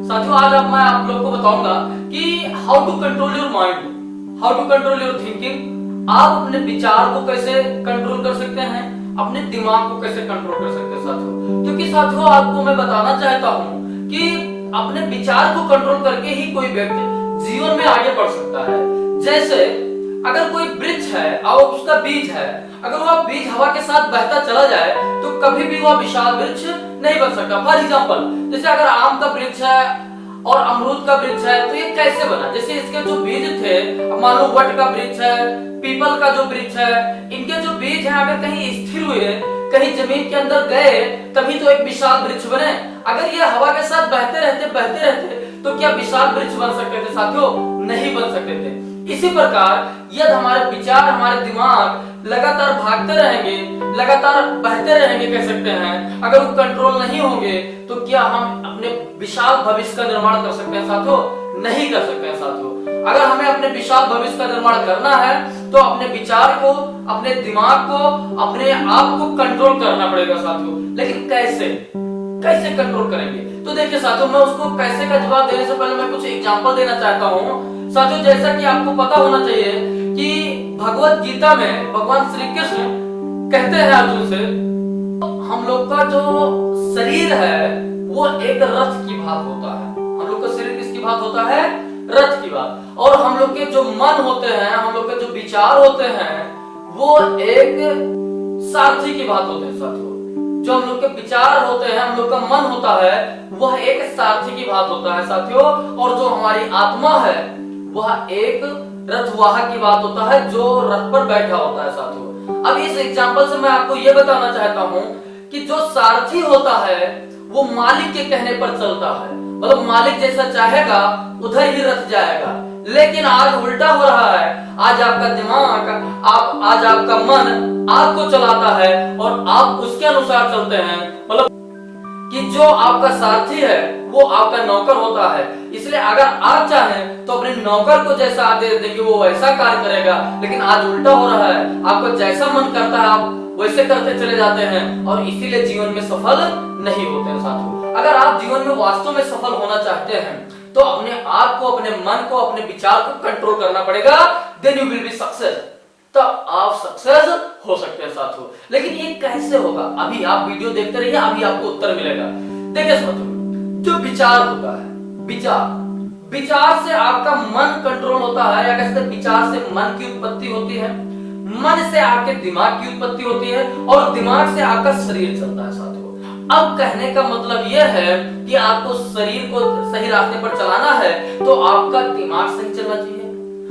साथियों आज अब मैं आप लोग को बताऊंगा कि how to control your mind, how to control your thinking. आप अपने विचार को कैसे कंट्रोल कर सकते हैं, अपने दिमाग को कैसे कंट्रोल कर सकते हैं साथियों। क्योंकि साथियों आपको मैं बताना चाहता हूं कि अपने विचार को कंट्रोल करके ही कोई व्यक्ति जीवन में आगे बढ़ सकता है। जैसे अगर कोई वृक्ष है और उसका बीज है, अगर वह बीज हवा के साथ बहता चला जाए तो कभी भी वह विशाल वृक्ष नहीं बन सकता। फॉर एग्जाम्पल जैसे अगर आम का वृक्ष है और अमरूद का वृक्ष है तो ये कैसे बना, जैसे इसके जो बीज थे, मान लो वट का वृक्ष है, पीपल का जो वृक्ष है, इनके जो बीज हैं अगर कहीं स्थिर हुए, कहीं जमीन के अंदर गए तभी तो एक विशाल वृक्ष बने। अगर ये हवा के साथ बहते रहते तो क्या विशाल वृक्ष बन सकते थे साथियों? नहीं बन सकते थे। इसी प्रकार यदि हमारे विचार, हमारे दिमाग लगातार भागते रहेंगे, लगातार बहते रहेंगे कह सकते हैं, अगर वो कंट्रोल नहीं होंगे तो क्या हम अपने विशाल भविष्य का निर्माण कर सकते हैं साथियों? नहीं कर सकते हैं साथियों। अगर हमें अपने विशाल भविष्य का निर्माण करना है तो अपने विचार को, अपने दिमाग को, अपने आप को कंट्रोल करना पड़ेगा साथियों। लेकिन कैसे कंट्रोल करेंगे? तो देखिए साथियों, मैं उसको कैसे का जवाब देने से पहले मैं कुछ एग्जांपल देना चाहता हूँ साथियों। जैसा कि आपको पता होना चाहिए कि भगवत गीता में भगवान श्री कृष्ण कहते हैं अर्जुन से, हम लोग का जो शरीर है वो एक रथ की भांति होता है। हम लोग का शरीर किसकी भांति होता है? रथ की बात। और हम लोग के जो मन होते हैं, हम लोग के जो विचार होते हैं वो एक सारथी की बात होते हैं साथियों। जो हम लोग के विचार होते हैं, हम लोग का मन होता है, वह एक सारथी की बात होता है साथियों। और जो हमारी आत्मा है वह एक रथवाहक की बात होता है, जो रथ पर बैठा होता है साथियों। अब इस एग्जांपल से मैं आपको यह बताना चाहता हूं कि जो सारथी होता है वो मालिक के कहने पर चलता है, मतलब मालिक जैसा चाहेगा उधर ही रथ जाएगा। लेकिन आज उल्टा हो रहा है, आज आपका दिमाग, आज आपका मन आपको चलाता है और आप उसके अनुसार चलते हैं। मतलब कि जो आपका सारथी है वो आपका नौकर होता है। इसलिए अगर आप चाहें तो अपने नौकर को जैसा आदेश देंगे वो वैसा कार्य करेगा। लेकिन आज उल्टा हो रहा है, आपको जैसा मन करता है आप वैसे करते चले जाते हैं और इसीलिए जीवन में सफल नहीं होते हैं साथियों। अगर आप जीवन में वास्तव में सफल होना चाहते हैं तो अपने आप को, अपने मन को, अपने विचार को कंट्रोल करना पड़ेगा। Then you will be success, तो आप सक्सेस हो सकते हैं साथियों। लेकिन ये कैसे होगा? अभी आप वीडियो देखते रहिए, अभी आपको उत्तर मिलेगा। देखिए साथियों, जो विचार होता है, विचार से आपका मन कंट्रोल होता है, या कहते हैं विचार से मन की उत्पत्ति होती है, मन से आपके दिमाग की उत्पत्ति होती है और दिमाग से आपका शरीर चलता है साथियों। अब कहने का मतलब यह है कि आपको शरीर को सही रास्ते पर चलाना है तो आपका दिमाग सही चलना चाहिए,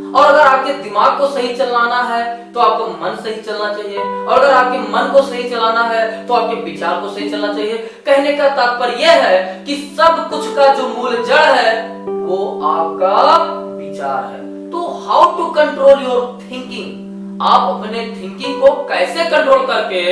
और अगर आपके दिमाग को सही चलाना है तो आपका मन सही चलना चाहिए, और अगर आपके मन को सही चलाना है तो आपके विचार को सही चलना चाहिए। कहने का तात्पर्य यह है कि सब कुछ का जो मूल जड़ है वो आपका विचार है। तो how to control your thinking, आप अपने थिंकिंग को कैसे कंट्रोल करके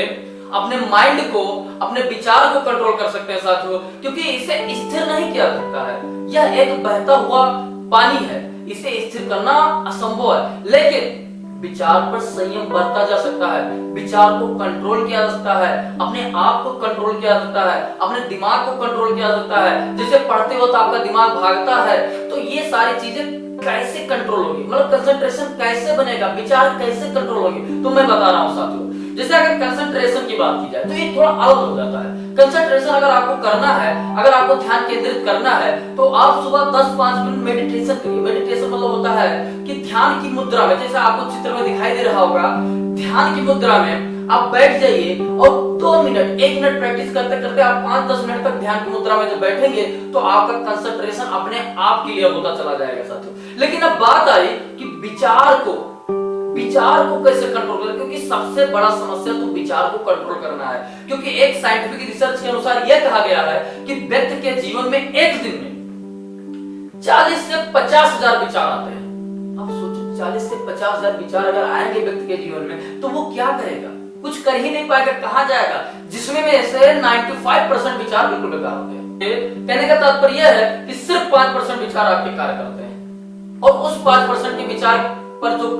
अपने माइंड को, अपने विचार को कंट्रोल कर सकते हैं साथियों। क्योंकि इसे स्थिर नहीं किया सकता है, यह एक बहता हुआ पानी है, इसे स्थिर करना असंभव है। लेकिन विचार पर संयम बरता जा सकता है, विचार को कंट्रोल किया जा सकता है, अपने आप को कंट्रोल किया जा सकता है, अपने दिमाग को कंट्रोल किया जा सकता है। जैसे पढ़ते वक्त आपका दिमाग भागता है तो ये सारी चीजें कैसे कंट्रोल होगी, मतलब कंसंट्रेशन कैसे बनेगा, विचार कैसे कंट्रोल होंगे, तो मैं बता रहा हूं साथियों। जैसे अगर कंसंट्रेशन की बात की जाए तो ये थोड़ा अलग हो जाता है। कंसंट्रेशन अगर आपको करना है, अगर आपको ध्यान केंद्रित करना है तो आप सुबह 10-5 मिनट मेडिटेशन करिए। मेडिटेशन मतलब होता है कि ध्यान की मुद्रा में, जैसे आपको चित्र में दिखाई दे रहा होगा, ध्यान की मुद्रा में आप बैठ जाइए और 2 मिनट, 1 मिनट प्रैक्टिस करते करते आप 5-10 मिनट तक ध्यान की मुद्रा में जब बैठेंगे तो आपका कंसंट्रेशन अपने आप क्लियर होता चला जाएगा साथियों। लेकिन अब बात आई कि विचार को कैसे कंट्रोल करें, क्योंकि सबसे बड़ा समस्या तो विचार को कंट्रोल करना है। क्योंकि एक साइंटिफिक रिसर्च के अनुसार यह कहा गया है कि व्यक्ति के जीवन में एक दिन में 40 से 50 हजार विचार आते हैं। अब सोचिए 40 से 50 हजार विचार अगर आएंगे व्यक्ति के जीवन में तो वो क्या करेगा? कुछ कर ही नहीं पाएगा, कहां जाएगा? जिसमें से 95% विचार बिल्कुल बेकार होते हैं। कहने का तात्पर्य यह है कि सिर्फ 5% विचार आपके कार्य करते हैं और उस 5% के विचार पर जो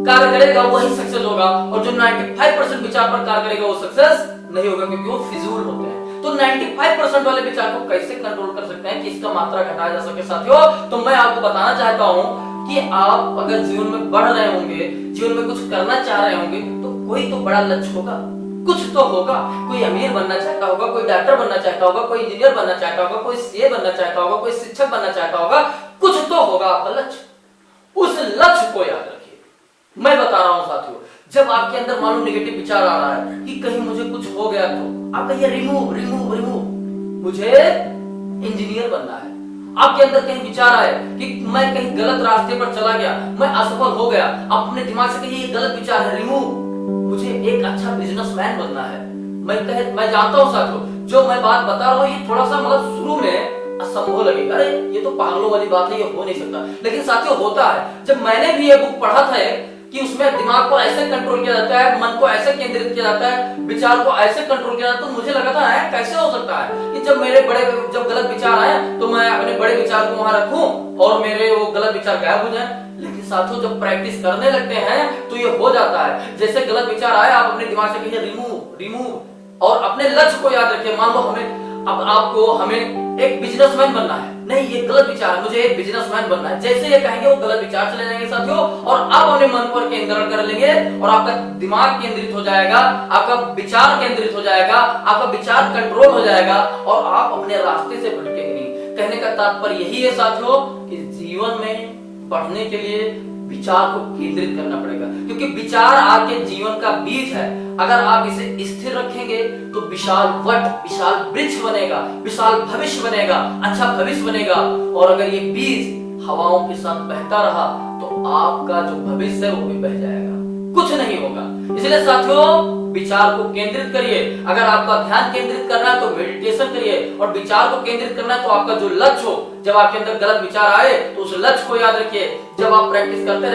कार्य करेगा वही सक्सेस होगा, और जो 95% विचार पर कार्य करेगा वो सक्सेस नहीं होगा, क्योंकि वो फिजूल होते हैं। तो 95% वाले विचार को कैसे कंट्रोल कर सकते हैं कि इसका मात्रा घटाया जा सके साथियों? तो मैं आपको बताना चाहता हूं कि आप अगर जीवन में बढ़ रहे होंगे, जीवन में कुछ करना चाह रहे होंगे, तो कोई तो बड़ा लक्ष्य होगा, कुछ तो होगा। कोई अमीर बनना चाहता होगा, कोई डॉक्टर बनना चाहता होगा, कोई इंजीनियर बनना चाहता होगा, कोई सीए बनना चाहता होगा, कोई शिक्षक बनना चाहता होगा, कुछ तो होगा आपका लक्ष्य। उस लक्ष्य को याद रखिए। मैं बता रहा हूं साथियों, जब आपके अंदर मान लो नेगेटिव विचार आ रहा है कि कहीं मुझे कुछ हो गया, तो आप कहिए रिमूव रिमूव रिमूव, मुझे इंजीनियर बनना है। आपके अंदर कहीं विचार आए कि मैं कहीं गलत रास्ते पर चला गया, मैं असफल हो गया, अपने दिमाग से कहिए ये गलत विचार है, रिमूव, मुझे एक अच्छा बिजनेसमैन बनना है। मैं जानता हूं साथियों, जो मैं बात बता रहा हूं ये थोड़ा सा मतलब शुरू में असंभव लगेगा, अरे ये तो पागलों वाली बात है, ये हो नहीं सकता, लेकिन साथियों होता है। जब मैंने भी ये बुक पढ़ा था कि उसमें दिमाग को ऐसे कंट्रोल किया जाता है, मन को ऐसे केंद्रित किया जाता है, विचार को ऐसे कंट्रोल किया जाता है, तो मुझे लगा था कैसे हो सकता है कि जब गलत विचार आए तो मैं अपने बड़े विचार को वहां रखूं और मेरे वो गलत विचार गायब हो जाए। लेकिन साथियों जब प्रैक्टिस करने लगते हैं तो ये हो जाता है। जैसे गलत विचार आए, आप अपने दिमाग से कहिए रिमूव रिमूव, और अपने लक्ष्य को याद रखिए। मान लो हमें एक बिजनेसमैन बनना है, नहीं ये गलत विचार है, मुझे एक बिजनेसमैन बनना है। जैसे ये कहेंगे वो गलत विचार चले जाएंगे साथियों, और आप अपने मन पर केंद्रण कर लेंगे और आपका दिमाग केंद्रित हो जाएगा, आपका विचार केंद्रित हो जाएगा, आपका विचार कंट्रोल हो जाएगा और आप अपने रास्ते से भटकेंगे नहीं। कहने का तात्पर्य यही है साथियों कि जीवन में बढ़ने के लिए विचार को केंद्रित करना पड़ेगा, क्योंकि विचार आपके जीवन का बीज है। अगर आप इसे स्थिर रखेंगे तो विशाल विशाल वृक्ष बनेगा, विशाल भविष्य बनेगा, अच्छा भविष्य बनेगा। और अगर ये बीज हवाओं के साथ बहता रहा तो आपका जो भविष्य है वो भी बह जाएगा, कुछ नहीं होगा। इसलिए साथियों विचार को केंद्रित करिए। अगर आपका ध्यान केंद्रित करना है तो मेडिटेशन करिए, और विचार को केंद्रित करना है तो आपका जो लक्ष्य हो, जब आपके अंदर गलत विचार आए तो उस लक्ष्य को याद रखिए। जब आप प्रैक्टिस करते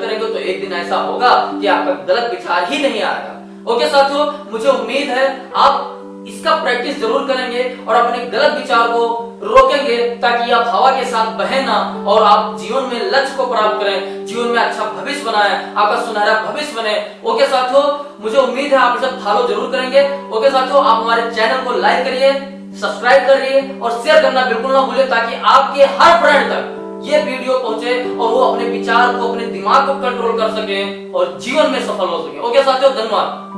रहेंगे तो एक दिन ऐसा होगा कि आपका गलत विचार ही नहीं आएगा। ओके साथियों, मुझे उम्मीद है आप इसका प्रैक्टिस जरूर करेंगे और अपने गलत विचार को रोकेंगे, ताकि आप हवा के साथ बहे ना और आप जीवन में लक्ष्य को प्राप्त करें, जीवन में अच्छा भविष्य बनाएं, आपका सुनहरा भविष्य बने। ओके साथियों, मुझे उम्मीद है आप इसे फॉलो जरूर करेंगे। ओके साथियों, आप हमारे चैनल को लाइक करिए, सब्सक्राइब करिए और शेयर करना बिल्कुल ना भूलिए, ताकि आपके हर फ्रेंड तक ये वीडियो पहुंचे और वो अपने विचार को, अपने दिमाग को कंट्रोल कर सके और जीवन में सफल हो सके। ओके साथियों, धन्यवाद।